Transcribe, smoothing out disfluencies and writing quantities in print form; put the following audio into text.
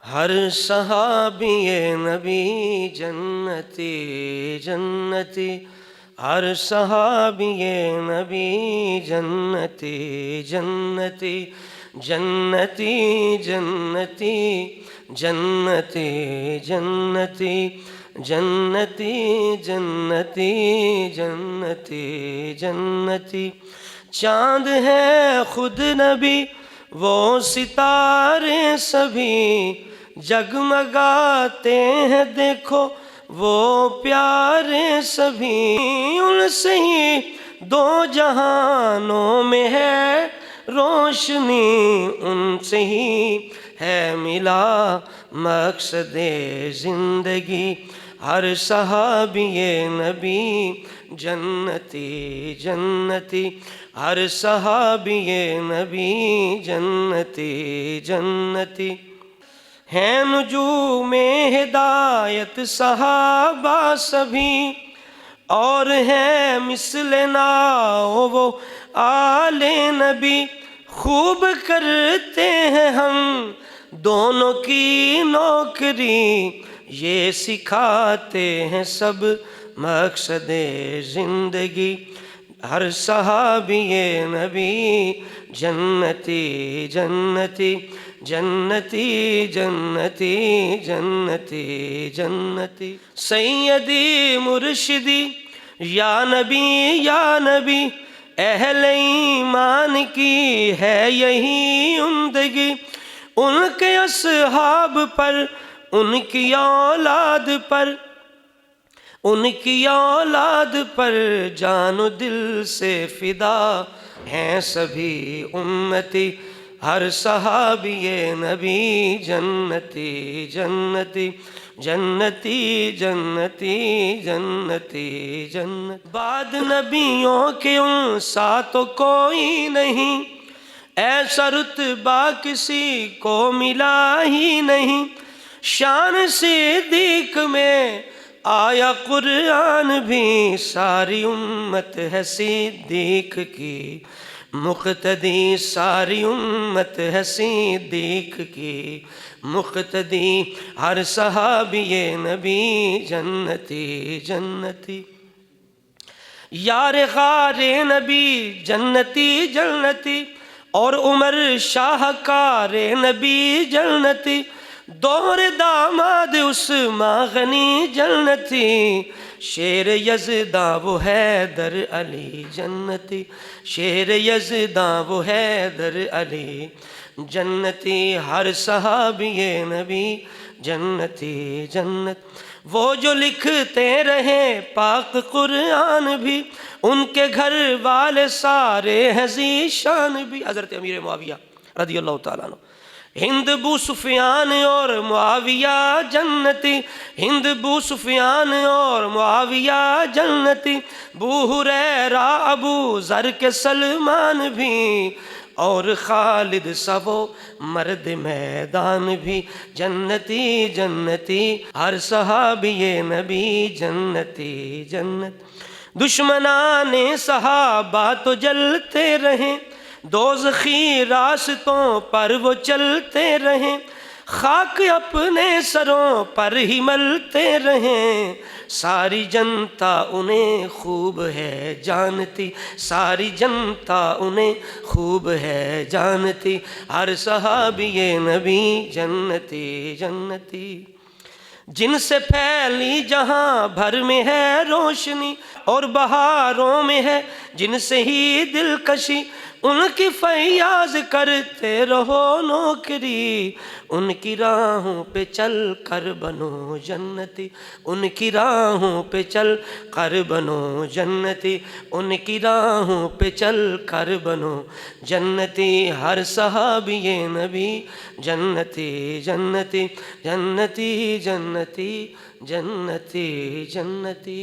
ہر صحابی نبی جنتی جنتی، ہر صحابی نبی جنتی جنتی، جنتی جنتی جنتی جنتی، جنتی جنتی جنتی جنتی۔ چاند ہے خود نبی وہ ستارے سبھی، جگمگاتے ہیں دیکھو وہ پیارے سبھی، ان سے ہی دو جہانوں میں ہے روشنی، ان سے ہی ہے ملا مقصد زندگی۔ ہر صحابی نبی جنتی جنتی، ہر صحابی نبی جنتی جنتی۔ ہیں نجوم ہدایت صحابہ سبھی، اور ہیں مثل ناؤ وہ آل نبی، خوب کرتے ہیں ہم دونوں کی نوکری، یہ سکھاتے ہیں سب مقصد زندگی۔ ہر صحابی نبی جنتی جنتی، جنتی جنتی جنتی جنتی۔ سیدی مرشدی یا نبی یا نبی، اہل ایمان کی ہے یہی عمدگی، ان کے اصحاب پر، ان کی اولاد پر، ان کی اولاد پر جان و دل سے فدا ہیں سبھی امتی۔ ہر صحابی نبی جنتی جنتی، جنتی جنتی جنتی جنتی۔ بعد نبیوں کے ان سا تو کوئی نہیں، ایسا رتبہ کسی کو ملا ہی نہیں، شان صدیق میں آیا قرآن بھی، ساری امت ہے صدیق کی مقتدی، ساری امت ہے صدیق کی مقتدی۔ ہر صحابی نبی جنتی جنتی، یار غار نبی جنتی جنتی، اور عمر شاہکار نبی جنتی، دور داماد عثمان غنی جنتی، شیر یزداں وہ حیدر علی جنتی، شیر یزداں وہ حیدر علی جنتی۔ ہر صحابی نبی جنتی جنت، وہ جو لکھتے رہے پاک قرآن بھی، ان کے گھر والے سارے ہیں ذی شان بھی۔ حضرت امیر معاویہ رضی اللہ تعالیٰ عنہ، ہند بو سفیان اور معاویہ جنتی، ہند بو سفیان اور معاویہ جنتی، بو ہریرہ ابو ذر کے سلمان بھی، اور خالد سا وہ مرد میدان بھی جنتی جنتی۔ ہر صحابی نبی جنتی جنت، دشمنان صحابہ تو جلتے رہیں، دوزخی راستوں پر وہ چلتے رہیں، خاک اپنے سروں پر ہی ملتے رہیں، ساری جنتا انہیں خوب ہے جانتی، ساری جنتا انہیں خوب ہے جانتی۔ ہر صحابی نبی جنتی جنتی، جن سے پھیلی جہاں بھر میں ہے روشنی، اور بہاروں میں ہے جن سے ہی دلکشی، ان کی فیاض کرتے رہو نوکری، ان کی راہوں پہ چل کر بنو جنتی، ان کی راہوں پہ چل کر بنو جنتی، ان کی راہوں پہ چل کر بنو جنتی۔ ہر صحابی نبی جنتی جنتی، جنتی جنتی جنتی جنتی۔